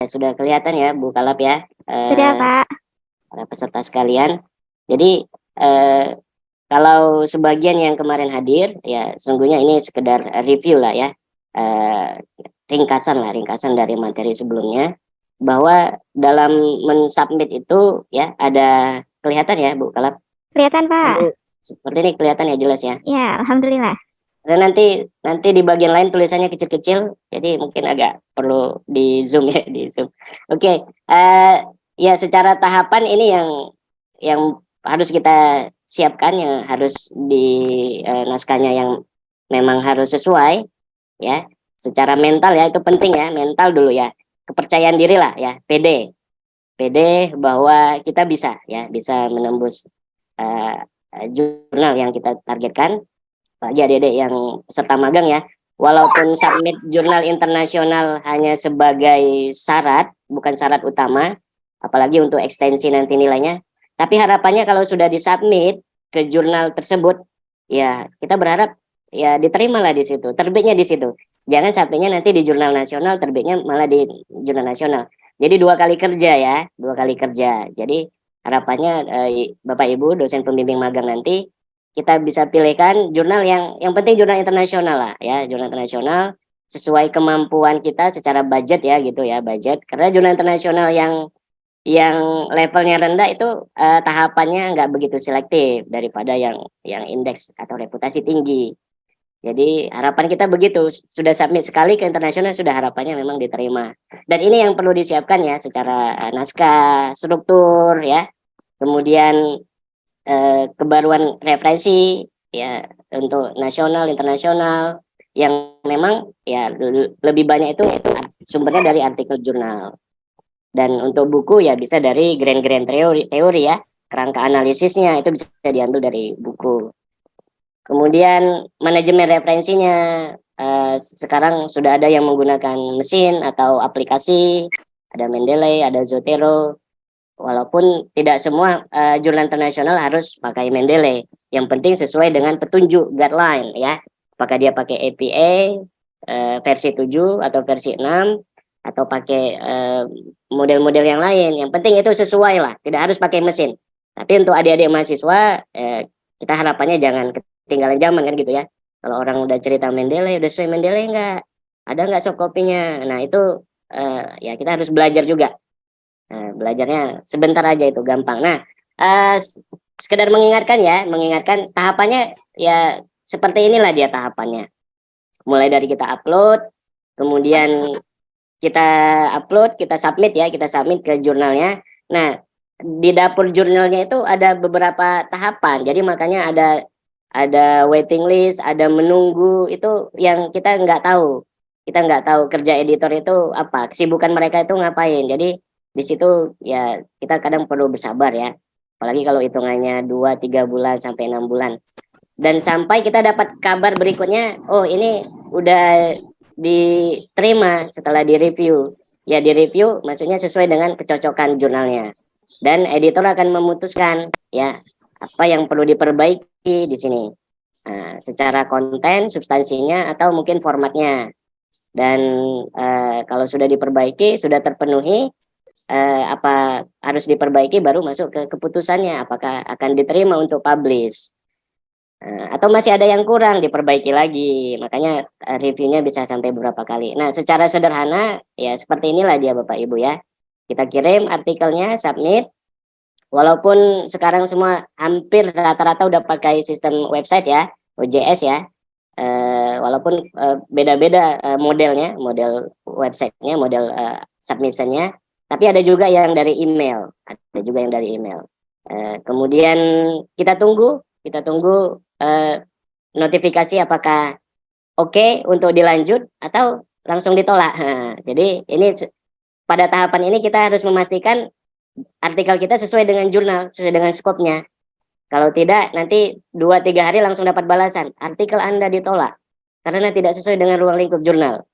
Sudah kelihatan ya Bu Kalap ya, Sudah, Pak. para peserta sekalian. Jadi kalau sebagian yang kemarin hadir ya sesungguhnya ini sekedar review lah ya, ringkasan dari materi sebelumnya, bahwa dalam mensubmit itu ya ada kelihatan ya Bu Kalap. Kelihatan, Pak. Seperti ini kelihatan ya, jelas ya. Ya, alhamdulillah. Dan nanti di bagian lain tulisannya kecil-kecil, jadi mungkin agak perlu di zoom ya, di zoom. Oke, ya secara tahapan ini yang harus kita siapkan, yang harus di naskahnya yang memang harus sesuai ya. Secara mental ya itu penting ya, mental dulu ya, kepercayaan diri lah ya, pede bahwa kita bisa ya, bisa menembus jurnal yang kita targetkan. Bagi adik-adik yang peserta magang ya, walaupun submit jurnal internasional hanya sebagai syarat, bukan syarat utama, apalagi untuk ekstensi nanti nilainya, tapi harapannya kalau sudah disubmit ke jurnal tersebut, ya kita berharap ya diterima lah di situ, terbitnya di situ. Jangan submitnya nanti di jurnal nasional, terbitnya malah di jurnal nasional. Jadi 2 kali kerja ya, 2 kali kerja. Jadi harapannya Bapak Ibu dosen pembimbing magang nanti kita bisa pilihkan jurnal yang penting jurnal internasional lah ya, jurnal internasional sesuai kemampuan kita secara budget ya gitu ya, budget. Karena jurnal internasional yang levelnya rendah itu tahapannya nggak begitu selektif daripada yang indeks atau reputasi tinggi. Jadi harapan kita begitu, sudah submit sekali ke internasional sudah harapannya memang diterima. Dan ini yang perlu disiapkan ya secara naskah, struktur ya. Kemudian kebaruan referensi ya untuk nasional internasional yang memang ya lebih banyak itu sumbernya dari artikel jurnal, dan untuk buku ya bisa dari grand teori ya, kerangka analisisnya itu bisa diambil dari buku. Kemudian manajemen referensinya sekarang sudah ada yang menggunakan mesin atau aplikasi, ada Mendeley, ada Zotero. Walaupun tidak semua jurnal internasional harus pakai Mendeley. Yang penting sesuai dengan petunjuk guideline ya. Apakah dia pakai APA versi 7 atau versi 6 atau pakai model-model yang lain. Yang penting itu sesuai lah, tidak harus pakai mesin. Tapi untuk adik-adik mahasiswa kita harapannya jangan ketinggalan zaman kan gitu ya. Kalau orang udah cerita Mendeley, udah sesuai Mendeley enggak? Ada enggak soft copy-nya? Nah, itu ya kita harus belajar juga. Belajarnya sebentar aja itu gampang. Nah, sekedar mengingatkan tahapannya ya seperti inilah dia tahapannya. Mulai dari kita upload, kemudian kita submit ya, kita submit ke jurnalnya. Nah, di dapur jurnalnya itu ada beberapa tahapan. Jadi makanya ada waiting list, ada menunggu, itu yang kita nggak tahu. Kita nggak tahu kerja editor itu apa, kesibukan mereka itu ngapain. Jadi di situ ya kita kadang perlu bersabar ya, apalagi kalau hitungannya 2-3 bulan sampai 6 bulan, dan sampai kita dapat kabar berikutnya, oh ini udah diterima setelah direview. Ya direview maksudnya sesuai dengan kecocokan jurnalnya, dan editor akan memutuskan ya apa yang perlu diperbaiki di sini, secara konten, substansinya, atau mungkin formatnya. Dan kalau sudah diperbaiki, sudah terpenuhi apa harus diperbaiki, baru masuk ke keputusannya apakah akan diterima untuk publish atau masih ada yang kurang diperbaiki lagi. Makanya reviewnya bisa sampai beberapa kali. Nah, secara sederhana ya seperti inilah dia Bapak Ibu ya. Kita kirim artikelnya, submit. Walaupun sekarang semua hampir rata-rata udah pakai sistem website ya, OJS ya. Walaupun beda-beda modelnya, model websitenya, model submissionnya. Tapi ada juga yang dari email, kemudian kita tunggu notifikasi apakah oke untuk dilanjut atau langsung ditolak. Jadi ini pada tahapan ini kita harus memastikan artikel kita sesuai dengan jurnal, sesuai dengan skopnya. Kalau tidak, nanti 2-3 hari langsung dapat balasan, artikel Anda ditolak karena tidak sesuai dengan ruang lingkup jurnal.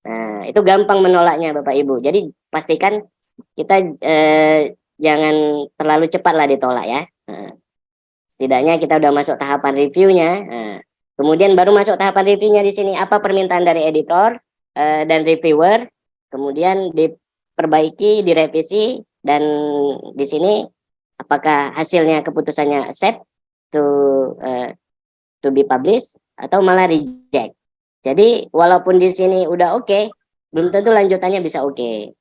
Nah, itu gampang menolaknya Bapak Ibu. Jadi pastikan kita jangan terlalu cepat lah ditolak ya. Setidaknya kita udah masuk tahapan reviewnya. Kemudian baru masuk tahapan reviewnya di sini, apa permintaan dari editor dan reviewer. Kemudian diperbaiki, direvisi, dan di sini apakah hasilnya keputusannya accept to to be published atau malah reject. Jadi walaupun di sini udah oke, belum tentu lanjutannya bisa oke.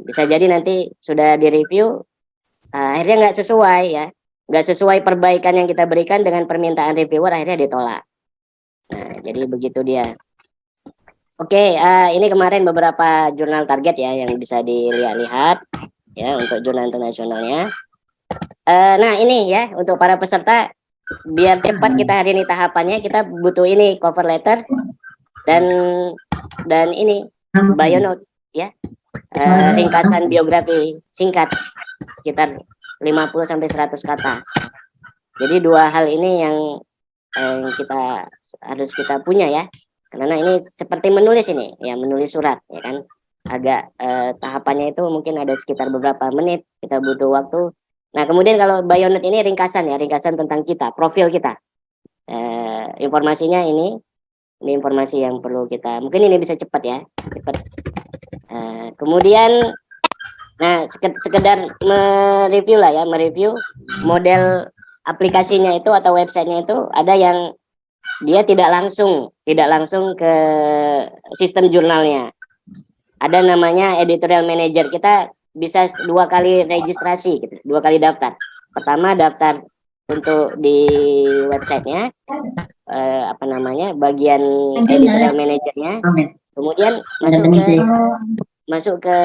Bisa jadi nanti sudah direview, akhirnya nggak sesuai ya, nggak sesuai perbaikan yang kita berikan dengan permintaan reviewer, akhirnya ditolak. Nah, jadi begitu dia. Oke, ini kemarin beberapa jurnal target ya yang bisa dilihat-lihat ya untuk jurnal internasionalnya. Nah ini ya untuk para peserta, biar cepat kita hari ini tahapannya, kita butuh ini cover letter dan ini bio note ya, ringkasan biografi singkat sekitar 50 sampai 100 kata. Jadi dua hal ini yang kita harus kita punya ya, karena ini seperti menulis ini ya, menulis surat ya kan, agak tahapannya itu mungkin ada sekitar beberapa menit, kita butuh waktu. Nah kemudian kalau bio note ini ringkasan ya, ringkasan tentang kita, profil kita, informasinya ini informasi yang perlu kita, mungkin ini bisa cepat ya, cepat. Kemudian nah sekedar mereview lah ya, mereview model aplikasinya itu atau websitenya itu. Ada yang dia tidak langsung ke sistem jurnalnya, ada namanya editorial manager. Kita bisa 2 kali registrasi gitu, 2 kali daftar. Pertama daftar untuk di websitenya, apa namanya, bagian editorial manajernya, kemudian masuk ke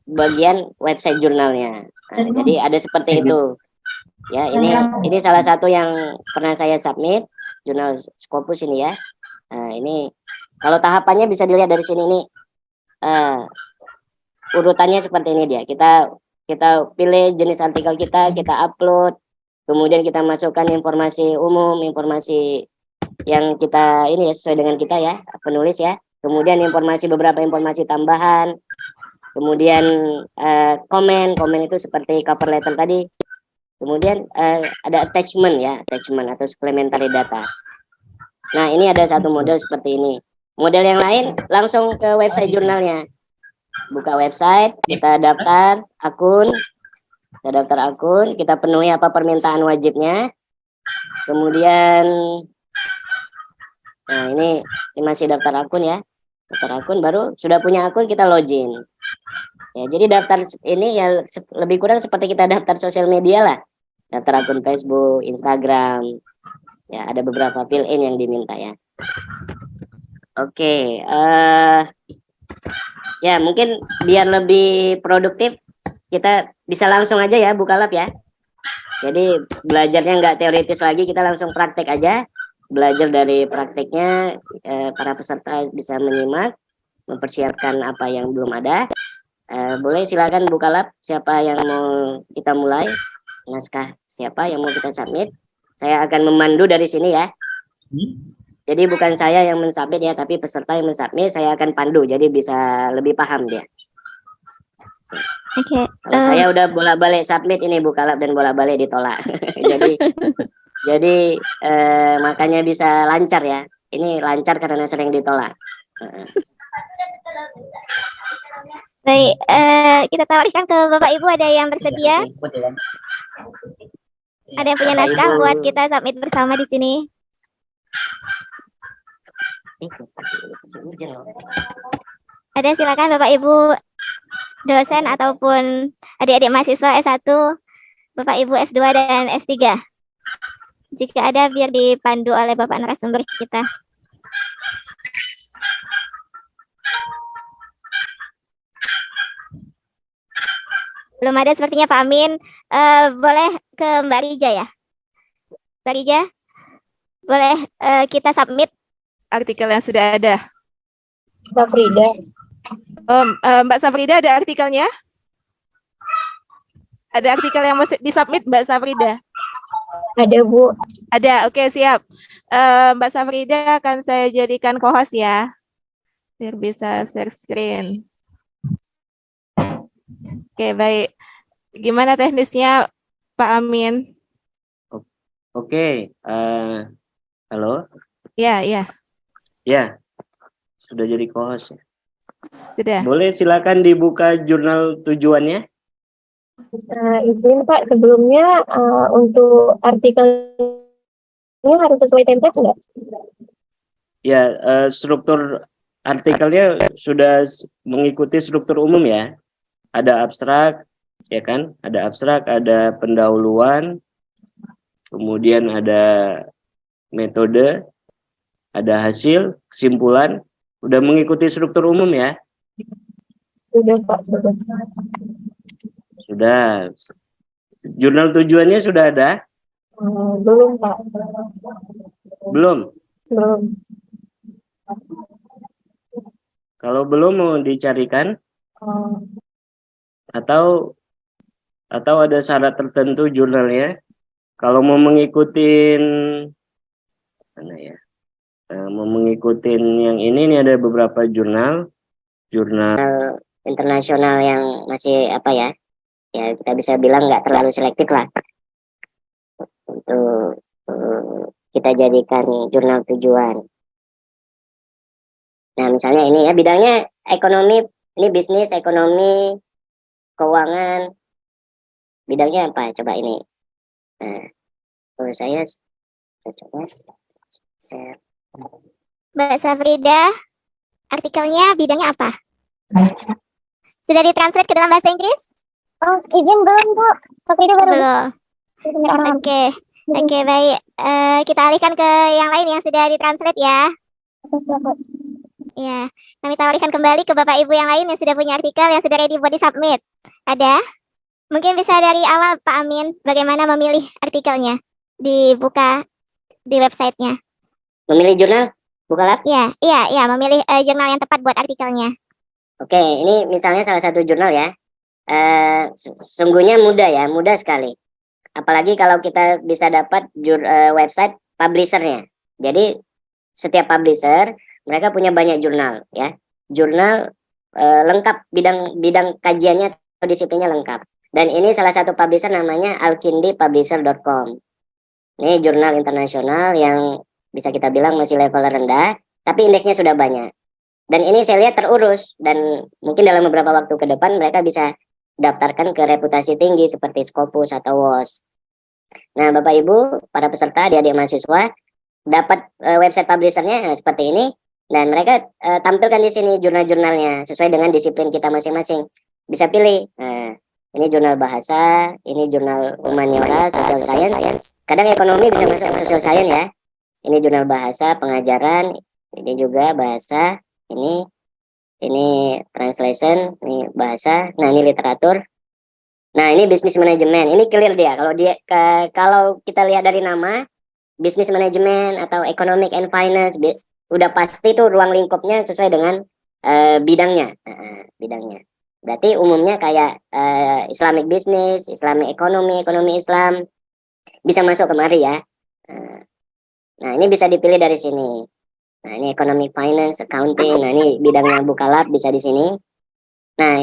bagian website jurnalnya. Nah, jadi ada seperti itu ya. Ini salah satu yang pernah saya submit, jurnal Scopus ini ya. Nah, ini kalau tahapannya bisa dilihat dari sini nih, urutannya seperti ini dia. Kita pilih jenis artikel kita upload, kemudian kita masukkan informasi umum, informasi yang kita ini ya, sesuai dengan kita ya, penulis ya. Kemudian beberapa informasi tambahan. Kemudian komen itu seperti cover letter tadi. Kemudian ada attachment ya, attachment atau supplementary data. Nah ini ada satu model seperti ini. Model yang lain langsung ke website jurnalnya. Buka website, kita daftar akun, kita penuhi apa permintaan wajibnya. Kemudian, nah ini masih daftar akun ya. Daftar akun, baru sudah punya akun kita login. Ya, jadi daftar ini ya lebih kurang seperti kita daftar sosial media lah. Daftar akun Facebook, Instagram. Ya, ada beberapa fill-in yang diminta ya. Oke, ya mungkin biar lebih produktif kita bisa langsung aja ya buka lab ya. Jadi belajarnya nggak teoritis lagi, kita langsung praktek aja. Belajar dari prakteknya, para peserta bisa menyimak, mempersiapkan apa yang belum ada. Boleh silakan buka lab, siapa yang mau kita mulai, naskah siapa yang mau kita submit. Saya akan memandu dari sini ya. Jadi bukan saya yang mensubmit ya, tapi peserta yang mensubmit, saya akan pandu, jadi bisa lebih paham dia. Oke. Kalau saya udah bolak-balik submit ini, buka lab dan bolak-balik ditolak. jadi makanya bisa lancar ya. Ini lancar karena sering ditolak. Baik, kita tawarkan ke Bapak Ibu, ada yang bersedia? Ada yang punya naskah buat kita submit bersama di sini? Ada, silakan Bapak Ibu dosen ataupun adik-adik mahasiswa S1, Bapak Ibu S2 dan S3. Jika ada, biar dipandu oleh Bapak narasumber kita. Belum ada sepertinya Pak Amin. Boleh ke Mbak Rija ya? Mbak Rija, boleh kita submit artikel yang sudah ada. Mbak Frida. Mbak Safrida, ada artikelnya? Ada artikel yang mau disubmit, Mbak Safrida? Ada, Bu. Ada, oke, siap. Mbak Safrida akan saya jadikan co-host ya, biar bisa share screen. Oke, baik. Gimana teknisnya, Pak Amin? Oke, halo? Ya, ya. Ya, sudah jadi co-host ya. Sudah. Boleh silakan dibuka jurnal tujuannya. Izin Pak, sebelumnya untuk artikelnya harus sesuai template nggak? Ya, struktur artikelnya sudah mengikuti struktur umum ya. Ada abstrak, ya kan? Ada abstrak, ada pendahuluan, kemudian ada metode, ada hasil, kesimpulan. Udah mengikuti struktur umum ya. Sudah Pak, sudah. Sudah. Jurnal tujuannya sudah ada? Belum Pak, Belum. belum. Kalau belum mau dicarikan atau ada syarat tertentu jurnalnya. Kalau mau mengikuti mana ya? Mau mengikuti yang ini ada beberapa jurnal internasional yang masih apa ya? Ya kita bisa bilang nggak terlalu selektif lah untuk kita jadikan jurnal tujuan. Nah, misalnya ini ya bidangnya ekonomi, ini bisnis, ekonomi, keuangan. Bidangnya apa? Coba ini. Nah, kalau saya coba share. Mbak Safrida, artikelnya bidangnya apa? Sudah ditranslate ke dalam bahasa Inggris? Oh, izin belum Bu. Safrida baru. Belum. Oke, oke baik. Kita alihkan ke yang lain yang sudah ditranslate ya. Ya, kami tawarkan kembali ke Bapak Ibu yang lain yang sudah punya artikel yang sudah ready buat di-submit. Ada? Mungkin bisa dari awal Pak Amin, bagaimana memilih artikelnya? Dibuka di websitenya. Memilih jurnal, Bukalapak? Iya, memilih jurnal yang tepat buat artikelnya. Oke, ini misalnya salah satu jurnal ya. Sungguhnya mudah ya, mudah sekali. Apalagi kalau kita bisa dapat website publishernya. Jadi setiap publisher mereka punya banyak jurnal ya. Jurnal lengkap bidang kajiannya atau disiplinnya lengkap. Dan ini salah satu publisher namanya alkindipublisher.com. Ini jurnal internasional yang bisa kita bilang masih level rendah, tapi indeksnya sudah banyak. Dan ini saya lihat terurus dan mungkin dalam beberapa waktu ke depan mereka bisa daftarkan ke reputasi tinggi seperti Scopus atau WOS. Nah, Bapak Ibu, para peserta, adik-adik mahasiswa dapat website publishernya seperti ini. Dan mereka tampilkan di sini jurnal-jurnalnya sesuai dengan disiplin kita masing-masing. Bisa pilih. Ini jurnal bahasa, ini jurnal humaniora, social science. Kadang ekonomi bisa masuk social science ya. Ini jurnal bahasa, pengajaran. Ini juga bahasa. Ini translation. Ini bahasa. Nah, ini literatur. Nah, ini business management. Ini clear dia. Kalau kita lihat dari nama, business management atau economic and finance, udah pasti tuh ruang lingkupnya sesuai dengan bidangnya. Bidangnya. Berarti umumnya kayak Islamic business, Islamic economy, ekonomi Islam bisa masuk kemari ya. Nah, ini bisa dipilih dari sini. Nah, ini economic finance, accounting. Nah, ini bidangnya Bukalapak bisa di sini. Nah,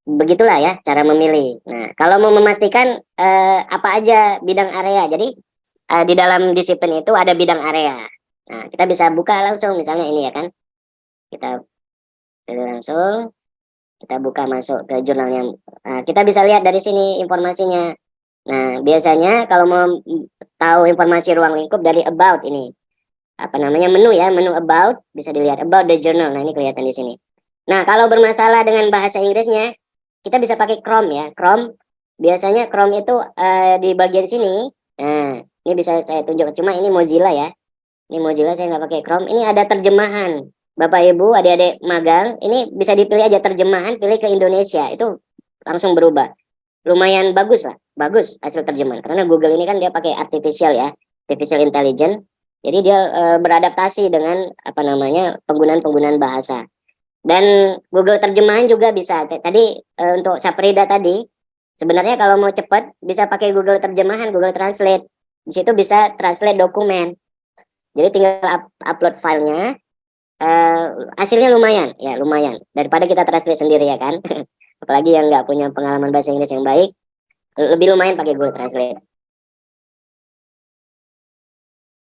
begitulah ya cara memilih. Nah, kalau mau memastikan apa aja bidang area. Jadi di dalam disiplin itu ada bidang area. Nah, kita bisa buka langsung misalnya ini ya kan. Kita pilih langsung. Kita buka masuk ke jurnalnya. Nah, kita bisa lihat dari sini informasinya. Nah, biasanya kalau mau tahu informasi ruang lingkup dari about ini. Apa namanya menu ya, menu about bisa dilihat about the journal. Nah, ini kelihatan di sini. Nah, kalau bermasalah dengan bahasa Inggrisnya, kita bisa pakai Chrome ya. Chrome biasanya Chrome itu di bagian sini. Nah, ini bisa saya tunjuk. Cuma ini Mozilla ya. Ini Mozilla saya nggak pakai Chrome. Ini ada terjemahan. Bapak Ibu, adik-adik magang, ini bisa dipilih aja terjemahan, pilih ke Indonesia. Itu langsung berubah. Lumayan bagus lah. Bagus hasil terjemahan. Karena Google ini kan dia pakai artificial ya. Artificial intelligence. Jadi dia beradaptasi dengan apa namanya penggunaan bahasa. Dan Google terjemahan juga bisa. Tadi untuk Saprida tadi, sebenarnya kalau mau cepat bisa pakai Google terjemahan, Google Translate. Di situ bisa translate dokumen. Jadi tinggal upload filenya. Hasilnya lumayan, ya lumayan. Daripada kita translate sendiri ya kan. Apalagi yang nggak punya pengalaman bahasa Inggris yang baik, lebih lumayan pakai Google Translate.